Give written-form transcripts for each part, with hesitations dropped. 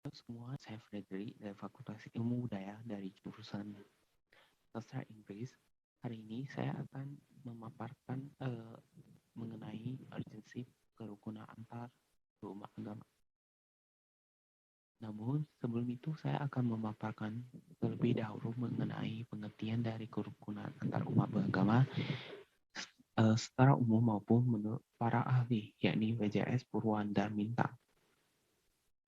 Halo semua, saya Frederick dari Fakultas Ilmu Budaya dari jurusan Sastra Inggris. Hari ini saya akan memaparkan mengenai urgensi kerukunan antar umat agama. Namun sebelum itu saya akan memaparkan terlebih dahulu mengenai pengertian dari kerukunan antar umat beragama secara umum maupun menurut para ahli, yakni WJS Purwan dan Minta.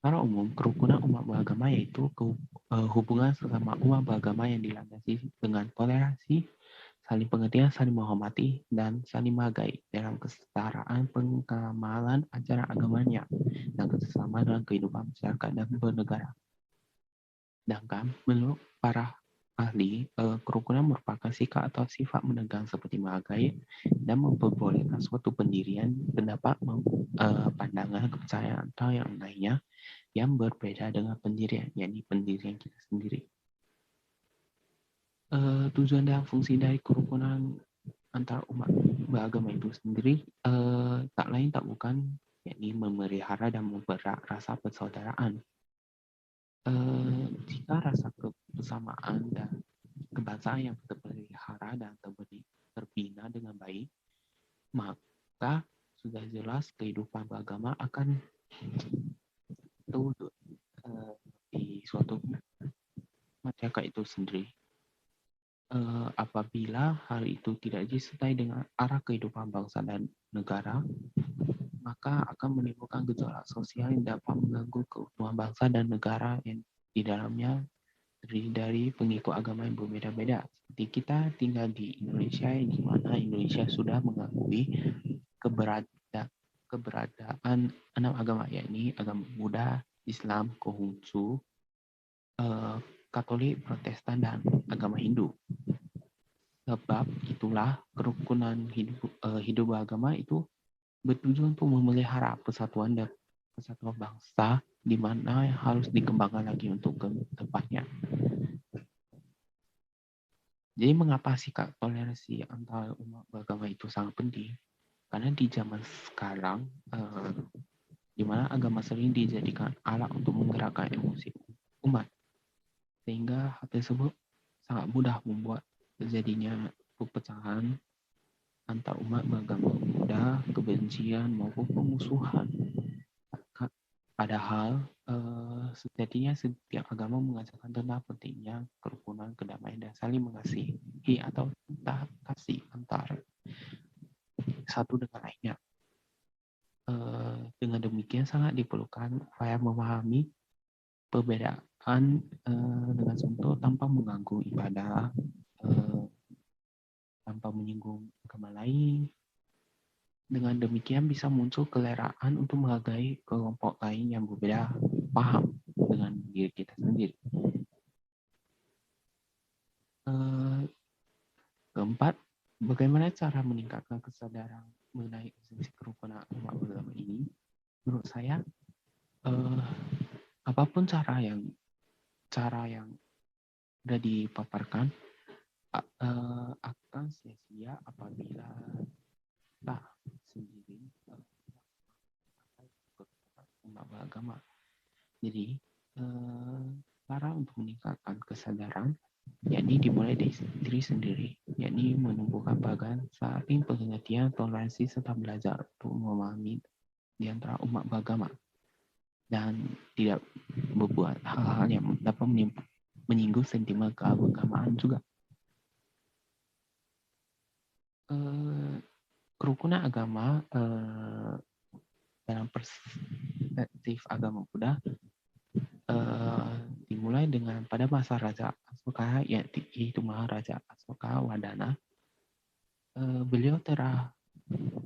Secara umum, kerukunan umat beragama yaitu hubungan sesama umat beragama yang dilandasi dengan toleransi, saling pengertian, saling menghormati, dan saling menghargai dalam kesetaraan pengamalan ajaran agamanya dan kerjasama dalam kehidupan masyarakat dan bernegara. Sedangkan menurut para ahli, kerukunan merupakan sikap atau sifat menegang seperti menghargai dan memperbolehkan suatu pendirian, pendapat, pandangan, kepercayaan atau yang lainnya yang berbeda dengan pendirian, yakni pendirian kita sendiri. Tujuan dan fungsi dari kerukunan antar umat beragama itu sendiri tak lain tak bukan, yakni memelihara dan mempererat rasa persaudaraan. Jika rasa kebersamaan dan kebangsaan yang terpelihara dan terbina dengan baik, maka sudah jelas kehidupan beragama akan terwujud di suatu masyarakat itu sendiri. Apabila hal itu tidak disertai dengan arah kehidupan bangsa dan negara, maka akan menimbulkan gejolak sosial yang dapat mengganggu keutuhan bangsa dan negara yang di dalamnya terdiri dari pengikut agama yang berbeda-beda. Seperti kita tinggal di Indonesia, di mana Indonesia sudah mengakui keberadaan 6 agama, yakni agama Buddha, Islam, Konghucu, Katolik, Protestan, dan agama Hindu. Sebab itulah kerukunan hidup beragama itu bertujuan untuk memelihara persatuan dan persatuan bangsa, di mana harus dikembangkan lagi untuk ke depannya. Jadi mengapa sikap toleransi antar umat beragama itu sangat penting? Karena di zaman sekarang, di mana agama sering dijadikan alat untuk menggerakkan emosi umat, sehingga hal tersebut sangat mudah membuat terjadinya perpecahan antar umat beragama, mudah kebencian maupun pemusuhan. Padahal sejatinya setiap agama mengajarkan tentang pentingnya kerukunan, kedamaian, dan saling mengasihi atau kasih antar satu dengan lainnya. Dengan demikian sangat diperlukan upaya memahami perbedaan dengan contoh tanpa mengganggu ibadah, tanpa menyinggung agama lain. Dengan demikian bisa muncul keleraan untuk menghargai kelompok lain yang berbeda paham dengan diri kita sendiri. Keempat, bagaimana cara meningkatkan kesadaran mengenai esensi kerukunan umat beragama ini? Menurut saya, apapun cara yang sudah dipaparkan akan sia-sia apabila kita sendiri umat beragama. Jadi, cara untuk meningkatkan kesadaran yakni dimulai dari diri sendiri, yakni menumbuhkan bagan saling pengertian, toleransi, serta belajar untuk memahami di antara umat beragama dan tidak berbuat hal-hal yang dapat menyinggung sentimen keagamaan juga. Kerukunan agama dalam perspektif agama Buddha dimulai dengan pada masa Raja Asoka, yaitu Maharaja Asoka Wadana. Beliau telah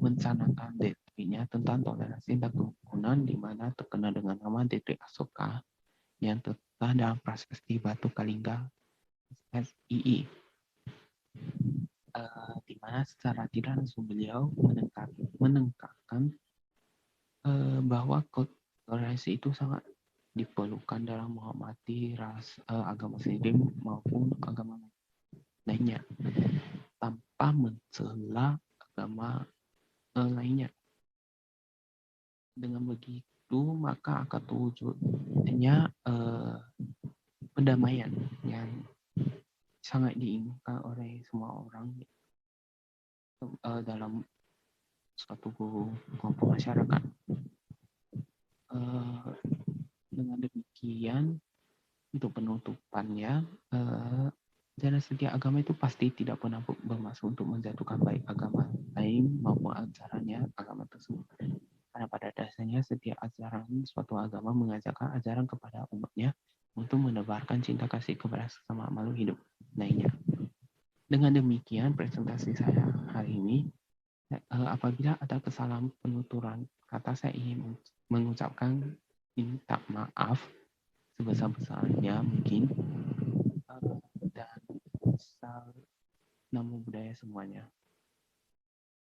mencanangkan dikrinya tentang toleransi dan kerukunan, di mana terkenal dengan nama Dikrik Asoka yang terletak dalam prasasti Batu Kalingga SII, di mana secara tidak langsung beliau menekankan bahwa toleransi itu sangat diperlukan dalam menghormati agama sendiri maupun agama lainnya tanpa mencela agama lainnya. Dengan begitu, itu, maka akan terwujudnya pendamaian yang sangat diinginkan oleh semua orang dalam suatu kelompok masyarakat. Eh, dengan demikian, untuk penutupannya, ajaran setiap agama itu pasti tidak pernah bermaksud untuk menjatuhkan baik agama lain maupun ajarannya agama tersebut. Karena pada dasarnya setiap ajaran suatu agama mengajarkan ajaran kepada umatnya untuk menebarkan cinta kasih kepada sesama makhluk hidup lainnya. Dengan demikian, presentasi saya hari ini, apabila ada kesalahan penuturan kata, saya ingin mengucapkan minta maaf sebesar-besarnya mungkin, dan salam namo budaya semuanya.